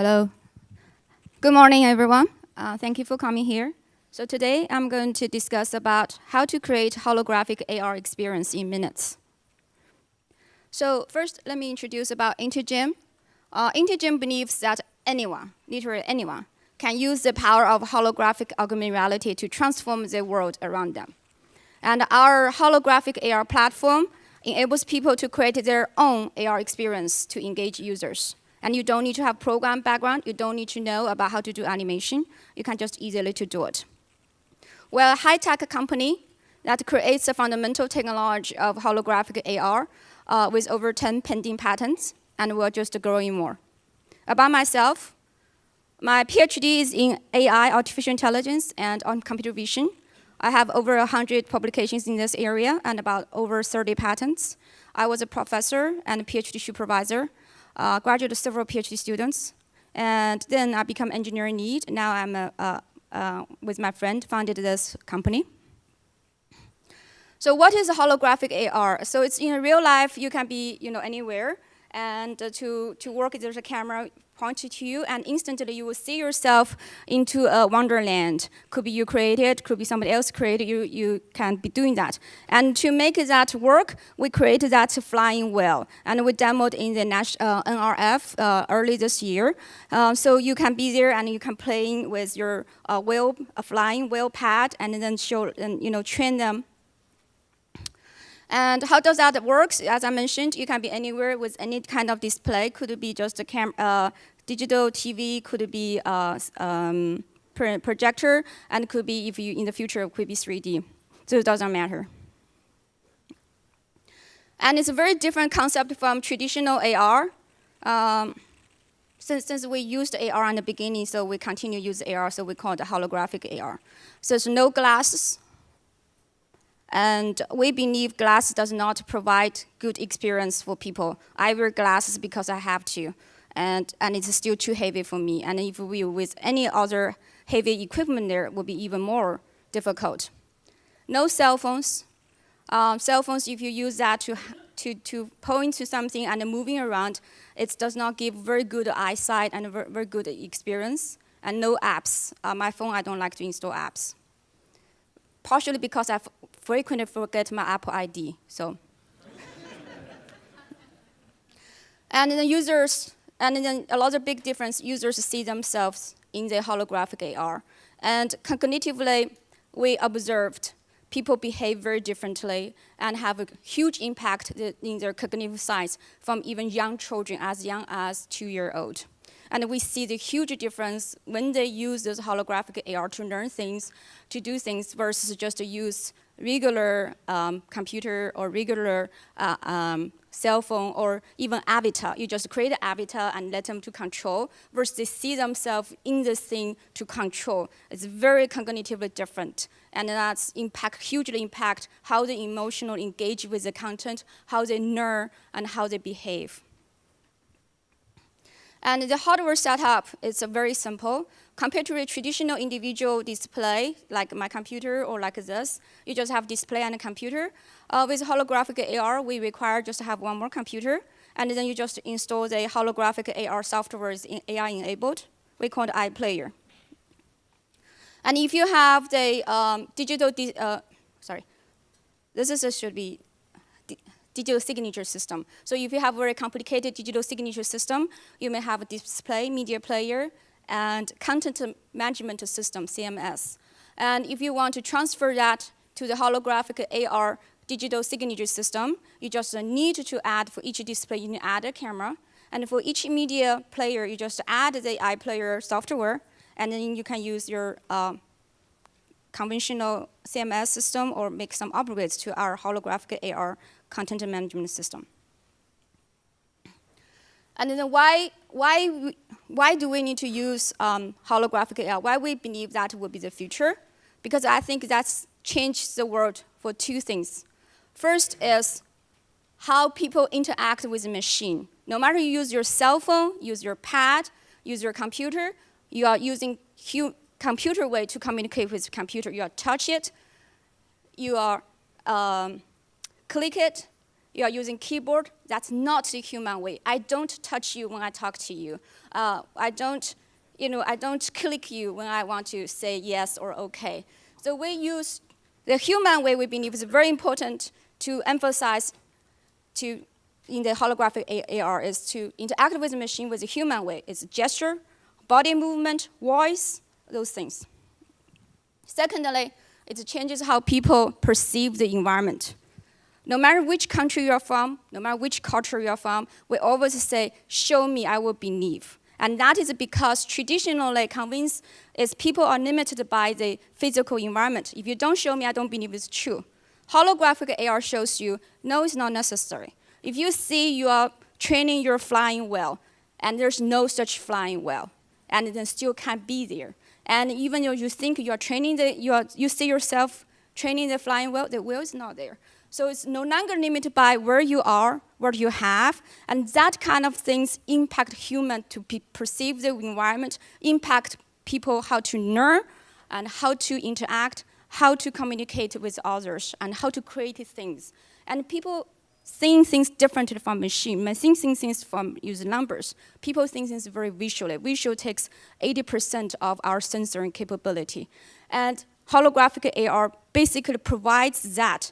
Hello. Good morning, everyone. Thank you for coming here. So today I'm going to discuss about how to create holographic AR experience in minutes. So first, let me introduce about Integem. Integem believes that anyone, literally anyone, can use the power of holographic augmented reality to transform the world around them. And our holographic AR platform enables people to create their own AR experience to engage users. And you don't need to have program background. You don't need to know about how to do animation. You can just easily to do it. We're a high-tech company that creates the fundamental technology of holographic AR with over 10 pending patents, and we're just growing more. About myself, my PhD is in AI, artificial intelligence, and on computer vision. I have over 100 publications in this area and about over 30 patents. I was a professor and a PhD supervisor. Graduated several PhD students, and then I become engineering lead. Now I'm with my friend founded this company. So what is a holographic AR? So it's in real life. You can be anywhere, and to work there's a camera pointed to you, and instantly you will see yourself into a wonderland. Could be you created, could be somebody else created. You can be doing that. And to make that work, we created that flying whale, and we demoed in the NRF early this year. So you can be there and you can play with your flying whale pad, and then show and train them. And how does that work? As I mentioned, you can be anywhere with any kind of display. Could be just a digital TV, could be projector, and could be, if you in the future, could be 3D. So it doesn't matter. And it's a very different concept from traditional AR. Since we used AR in the beginning, so we continue to use AR, so we call it holographic AR. So there's no glasses. And we believe glass does not provide good experience for people. I wear glasses because I have to, and it's still too heavy for me. And if we with any other heavy equipment there, it would be even more difficult. No cell phones. Cell phones, if you use that to point to something and moving around, it does not give very good eyesight and a very good experience. And no apps. My phone, I don't like to install apps. Partially because I frequently forget my Apple ID. So, and then users, and then a lot of big difference. Users see themselves in the holographic AR, and cognitively, we observed people behave very differently and have a huge impact in their cognitive science from even young children as young as 2-year-old. And we see the huge difference when they use this holographic AR to learn things, to do things, versus just to use regular computer or regular cell phone or even avatar. You just create an avatar and let them to control, versus they see themselves in this thing to control. It's very cognitively different. And that's hugely impact how they emotionally engage with the content, how they learn, and how they behave. And the hardware setup is very simple. Compared to a traditional individual display, like my computer or like this, you just have display and a computer. With holographic AR, we require just to have one more computer, and then you just install the holographic AR software in AI-enabled. We call it iPlayer. And if you have the should be digital signature system. So if you have a very complicated digital signature system, you may have a display, media player, and content management system, CMS. And if you want to transfer that to the holographic AR digital signature system, you just need to add, for each display, you need to add a camera. And for each media player, you just add the iPlayer software, and then you can use your conventional CMS system or make some upgrades to our holographic AR content management system. And then why do we need to use holographic AR? Why we believe that will be the future? Because I think that's changed the world for two things. First is how people interact with the machine. No matter you use your cell phone, use your pad, use your computer, you are using computer way to communicate with the computer. You are touch it, you are click it, you are using keyboard, that's not the human way. I don't touch you when I talk to you. I don't click you when I want to say yes or okay. So we use the human way. We believe is very important to emphasize in the holographic AR is to interact with the machine with the human way. It's gesture, body movement, voice, those things. Secondly, it changes how people perceive the environment. No matter which country you're from, no matter which culture you're from, we always say, show me, I will believe. And that is because traditionally convinced is people are limited by the physical environment. If you don't show me, I don't believe it's true. Holographic AR shows you, no, it's not necessary. If you see you are training your flying well, and there's no such flying well, and then still can't be there. And even though you think you are training you see yourself training the flying well, the wheel is not there. So it's no longer limited by where you are, what you have, and that kind of things impact human to perceive the environment, impact people how to learn, and how to interact, how to communicate with others, and how to create things. And people seeing things differently from machine. Machine seeing things from using numbers. People think things very visually. Visual takes 80% of our sensory capability. And holographic AR basically provides that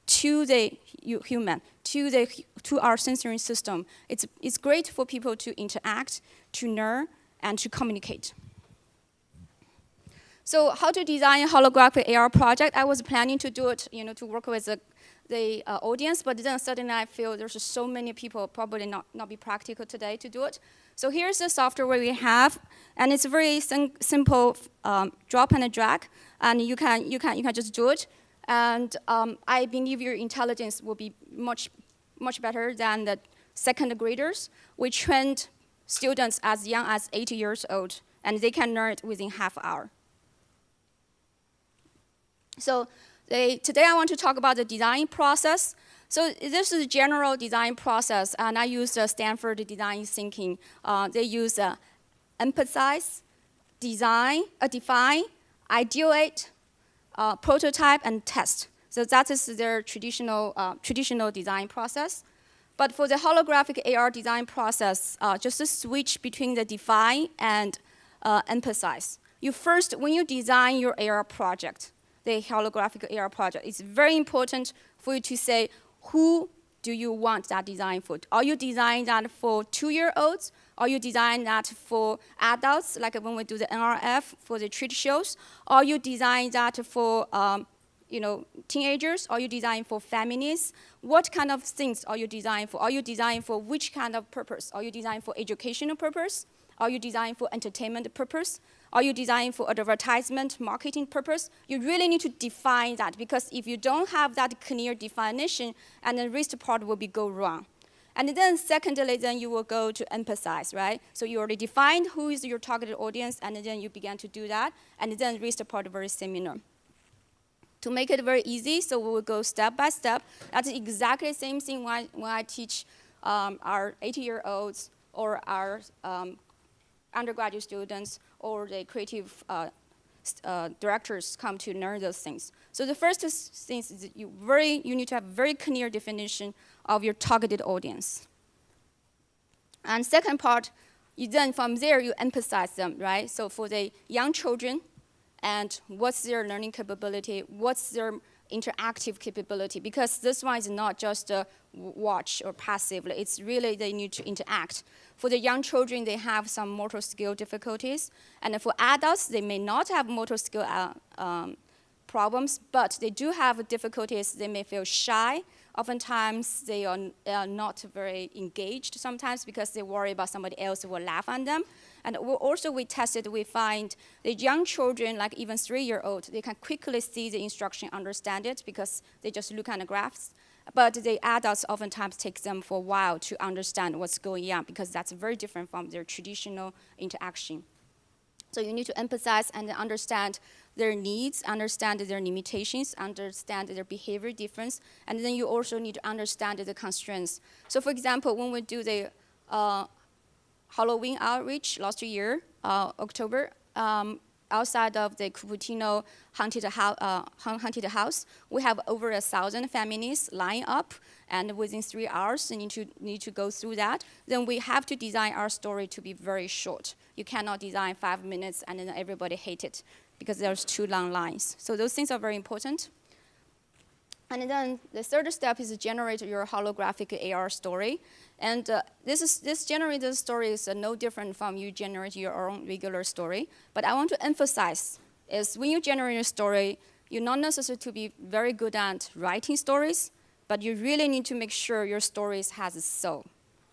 to the human, to our sensory system. It's great for people to interact, to learn, and to communicate. So how to design a holographic AR project? I was planning to do it, to work with the audience, but then suddenly I feel there's so many people probably not be practical today to do it. So here's the software we have, and it's very simple drop and drag, and you can just do it. And I believe your intelligence will be much better than the second graders. We trained students as young as 8 years old, and they can learn it within half hour. So today I want to talk about the design process. So this is a general design process, and I use the Stanford design thinking. They use emphasize, define, ideate, prototype, and test. So that is their traditional design process. But for the holographic AR design process, just a switch between the define and emphasize. When you design your AR project, the holographic AR project, it's very important for you to say, who do you want that design for? Are you designing that for 2-year-olds? Are you designing that for adults, like when we do the NRF for the trade shows? Are you designing that for teenagers? Are you designing for families? What kind of things are you designing for? Are you designing for which kind of purpose? Are you designing for educational purpose? Are you designing for entertainment purpose? Are you designing for advertisement, marketing purpose? You really need to define that, because if you don't have that clear definition, and the rest part will go wrong. And then secondly, then you will go to emphasize, right? So you already defined who is your targeted audience, and then you began to do that, and then rest part very similar. To make it very easy, so we will go step by step. That's exactly the same thing when I teach our 80-year-olds or our undergraduate students or the creative directors come to learn those things. So the first thing is that you need to have very clear definition of your targeted audience. And second part, then from there you emphasize them, right? So for the young children, and what's their learning capability, what's their interactive capability, because this one is not just a watch or passively, it's really they need to interact. For the young children, they have some motor skill difficulties, and for adults, they may not have motor skill problems, but they do have difficulties. They may feel shy. Oftentimes, they are not very engaged sometimes because they worry about somebody else will laugh on them. And we tested, we find the young children, like even 3-year-old, they can quickly see the instruction, understand it, because they just look at the graphs. But the adults oftentimes take them for a while to understand what's going on, because that's very different from their traditional interaction. So you need to emphasize and understand their needs, understand their limitations, understand their behavior difference, and then you also need to understand the constraints. So for example, when we do the Halloween outreach last year, October, outside of the Cupertino haunted house, we have over 1,000 families line up, and within 3 hours, you need to go through that. Then we have to design our story to be very short. You cannot design 5 minutes and then everybody hate it because there's 2 long lines. So those things are very important. And then the third step is to generate your holographic AR story. And this generated story is no different from you generate your own regular story. But I want to emphasize is when you generate a story, you're not necessarily to be very good at writing stories, but you really need to make sure your stories has a soul.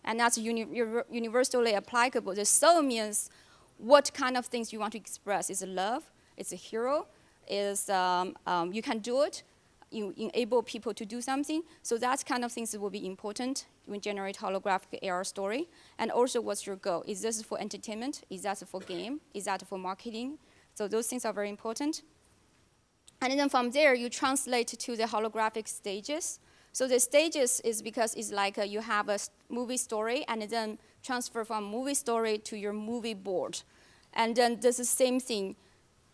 And that's universally applicable. The soul means what kind of things you want to express. Is it love? It's a hero? Is you can do it? You enable people to do something. So that kind of things that will be important when generate holographic AR story. And also, what's your goal? Is this for entertainment? Is that for game? Is that for marketing? So those things are very important. And then from there, you translate to the holographic stages. So the stages is because it's like you have a movie story and then transfer from movie story to your movie board. And then this is the same thing.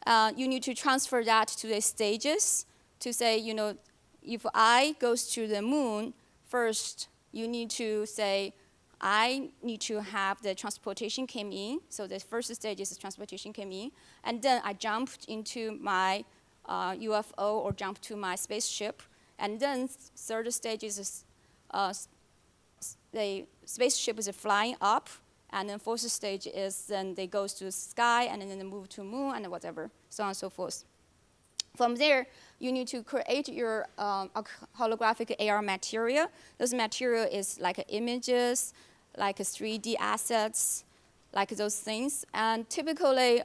You need to transfer that to the stages to say, you know, if I goes to the moon, first you need to say, I need to have the transportation came in. So the first stage is the transportation came in. And then I jumped into my UFO or jumped to my spaceship. And then third stage is the spaceship is flying up. And then fourth stage is then they goes to the sky and then they move to moon and whatever, so on and so forth. From there, you need to create your holographic AR material. This material is like images, like 3D assets, like those things. And typically,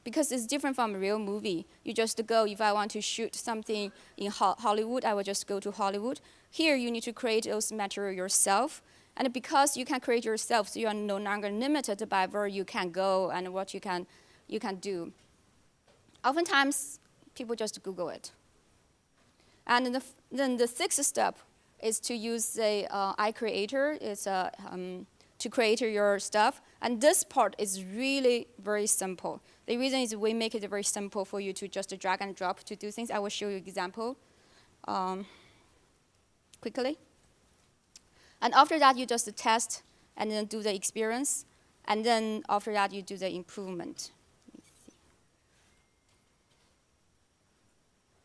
because it's different from a real movie, you just go, if I want to shoot something in Hollywood, I will just go to Hollywood. Here, you need to create those material yourself. And because you can create yourself, so you are no longer limited by where you can go and what you can do. Oftentimes, people just Google it. And then the sixth step is to use the iCreator. It's to create your stuff. And this part is really very simple. The reason is we make it very simple for you to just drag and drop to do things. I will show you an example quickly. And after that, you just test and then do the experience. And then after that, you do the improvement.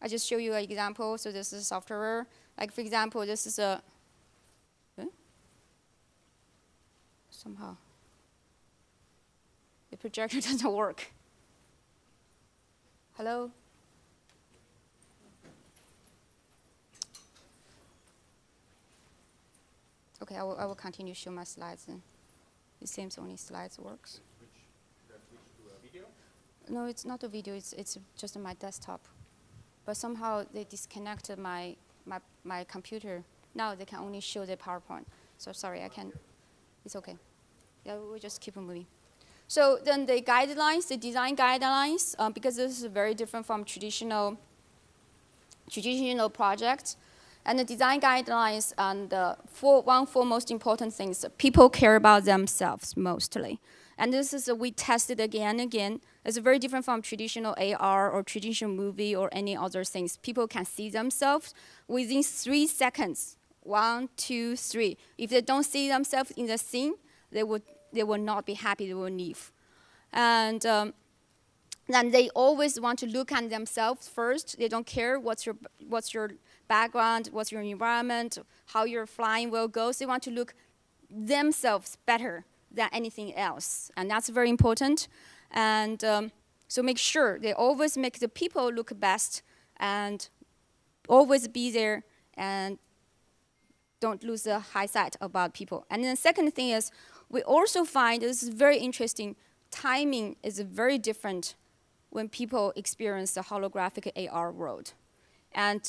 I just show you an example. So this is software. Like for example, this is a somehow the projector doesn't work. Hello? Okay, I will continue to show my slides. And it seems only slides works. Switch to a video? No, it's not a video. It's just my desktop. But somehow they disconnected my computer. Now they can only show the PowerPoint. So sorry, I can't. It's okay. Yeah, we'll just keep moving. So then the guidelines, the design guidelines, because this is very different from traditional projects. And the design guidelines and four most important things, people care about themselves mostly. And this is, we tested again and again. It's very different from traditional AR or traditional movie or any other things. People can see themselves within 3 seconds. 1, 2, 3. If they don't see themselves in the scene, they will not be happy, they will leave. And then they always want to look at themselves first. They don't care what's your background, what's your environment, how your flying will go. So they want to look themselves better than anything else. And that's very important. And so make sure they always make the people look best and always be there and don't lose the high sight about people. And then the second thing is, we also find, this is very interesting, timing is very different when people experience the holographic AR world. And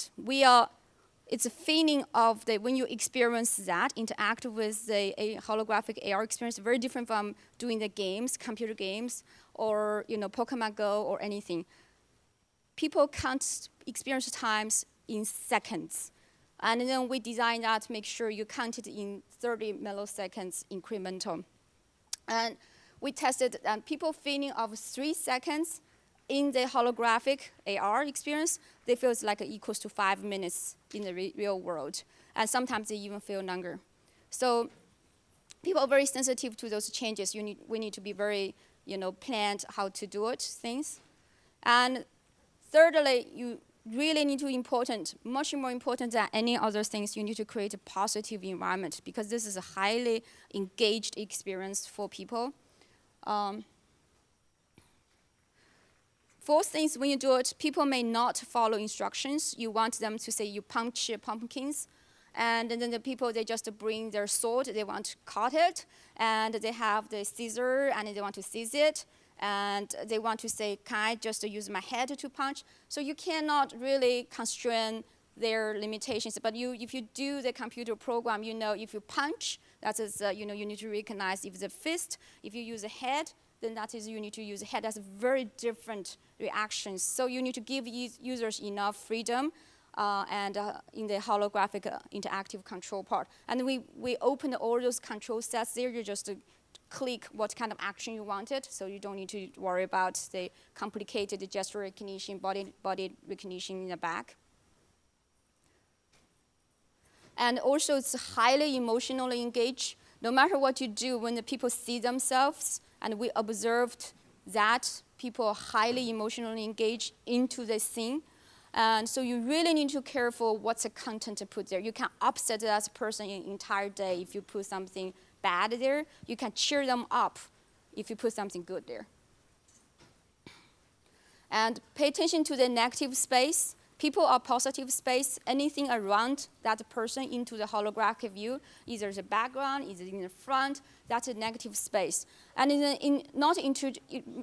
it's a feeling of when you experience that, interact with the holographic AR experience, very different from doing the games, computer games, or Pokemon Go or anything. People can't experience times in seconds. And then we design that to make sure you count it in 30 milliseconds incremental. And we tested people feeling of 3 seconds in the holographic AR experience, they feel it's like equals to 5 minutes in the real world. And sometimes they even feel longer. So people are very sensitive to those changes. We need to be very, planned how to do it, things. And thirdly, you really need to much more important than any other things, you need to create a positive environment because this is a highly engaged experience for people. Fourth things, when you do it, people may not follow instructions. You want them to say you punch pumpkins, and then the people, they just bring their sword, they want to cut it, and they have the scissor, and they want to seize it, and they want to say, can I just use my head to punch? So you cannot really constrain their limitations. But if you do the computer program, if you punch, that is, you need to recognize if it's a fist. If you use a head, then that is you need to use a head. That's very different reactions. So you need to give users enough freedom in the holographic interactive control part. And we open all those control sets there. You just click what kind of action you wanted, so you don't need to worry about the complicated gesture recognition, body recognition in the back. And also, it's highly emotionally engaged. No matter what you do, when the people see themselves, and we observed that people are highly emotionally engaged into the scene. And so you really need to be careful what's the content to put there. You can upset that person an entire day if you put something bad there. You can cheer them up if you put something good there. And pay attention to the negative space. People are positive space. Anything around that person into the holographic view, either the background, either in the front, that's a negative space. And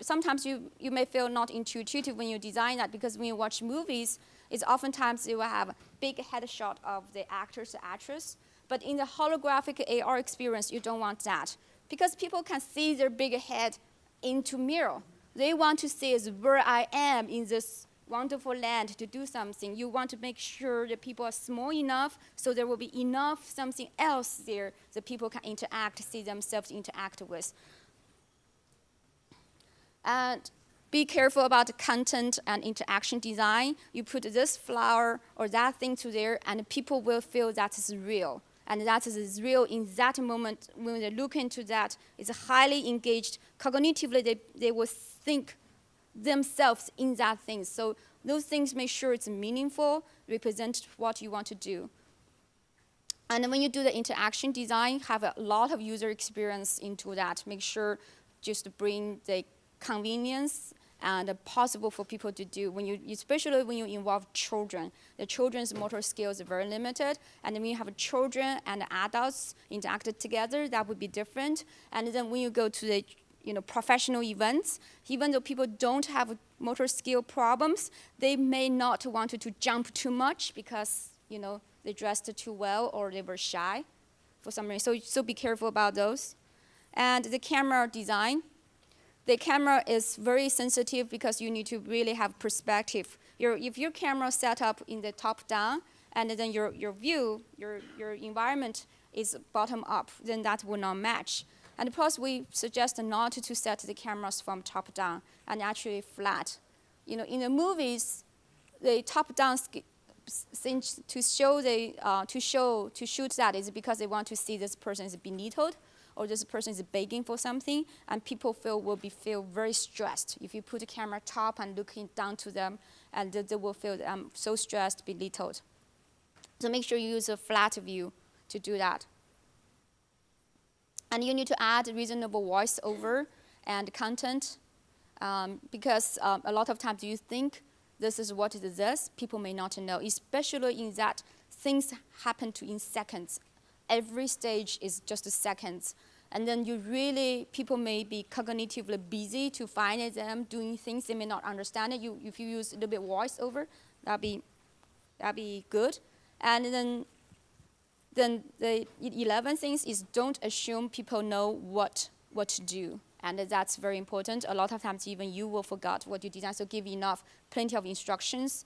sometimes you may feel not intuitive when you design that, because when you watch movies, it's oftentimes they will have a big headshot of the actors or actress. But in the holographic AR experience, you don't want that, because people can see their big head into mirror. They want to see is where I am in this wonderful land to do something. You want to make sure that people are small enough so there will be enough something else there that people can interact, see themselves interact with. And be careful about the content and interaction design. You put this flower or that thing to there, and people will feel that is real. And that is real in that moment when they look into that. It's highly engaged. Cognitively, they will think themselves in that thing. So those things, make sure it's meaningful, represent what you want to do. And then when you do the interaction design, have a lot of user experience into that. Make sure just to bring the convenience and possible for people to do, especially when you involve children. The children's motor skills are very limited, and then when you have children and adults interacted together, that would be different. And then when you go to the professional events, even though people don't have motor skill problems, they may not want to jump too much because they dressed too well or they were shy for some reason. So be careful about those. And the camera design. The camera is very sensitive because you need to really have perspective. If your camera set up in the top down, and then your view, your environment is bottom up, then that will not match. And plus, we suggest not to set the cameras from top down and actually flat. In the movies, the top down to shoot that is because they want to see this person is belittled, or this person is begging for something, and people will feel very stressed. If you put the camera top and looking down to them, and they will feel so stressed, belittled. So make sure you use a flat view to do that. And you need to add reasonable voiceover and content, because a lot of times you think this is what is this, people may not know, especially in that things happen in seconds. Every stage is just seconds. And then people may be cognitively busy to find them doing things they may not understand it. If you use a little bit voiceover, that'd be good. And then the 11 things is don't assume people know what to do. And that's very important. A lot of times even you will forget what you designed, so give plenty of instructions.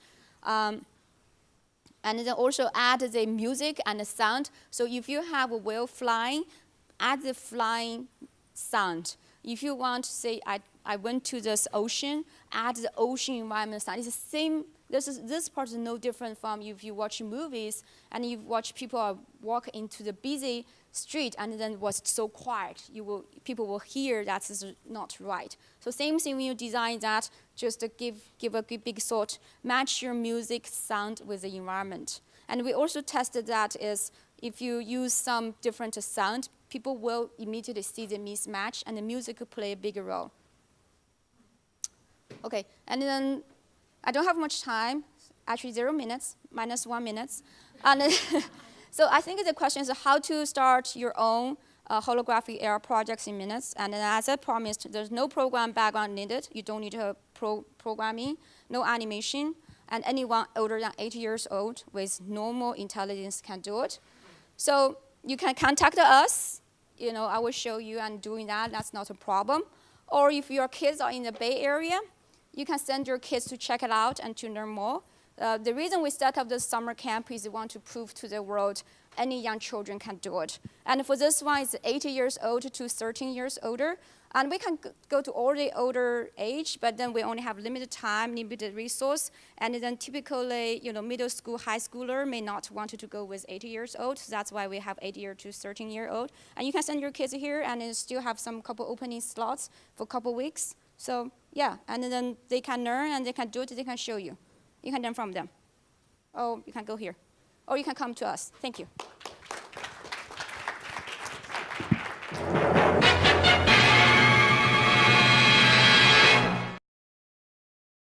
And then also add the music and the sound. So if you have a whale flying, add the flying sound. If you want to say, I went to this ocean, add the ocean environment sound. It's the same. This part is no different from if you watch movies and you watch people walk into the busy street and then was so quiet. People will hear that is not right. So same thing when you design that, just to give a big thought, match your music sound with the environment. And we also tested that is if you use some different sound, people will immediately see the mismatch and the music will play a bigger role. Okay, and then I don't have much time, actually 0 minutes, minus 1 minute. And so I think the question is how to start your own holographic AR projects in minutes. And then as I promised, there's no program background needed. You don't need programming, no animation. And anyone older than 8 years old with normal intelligence can do it. So you can contact us. I will show you and doing that. That's not a problem. Or if your kids are in the Bay Area, you can send your kids to check it out and to learn more. The reason we set up this summer camp is we want to prove to the world any young children can do it. And for this one, it's 8 years old to 13 years older. And we can go to all the older age, but then we only have limited time, limited resource. And then typically, middle school, high schooler may not want to go with 8 years old. So that's why we have 8 year to 13 year old. And you can send your kids here and then still have some couple opening slots for a couple weeks. So yeah, and then they can learn and they can do it, they can show you. You can learn from them. Or you can go here. Or you can come to us. Thank you.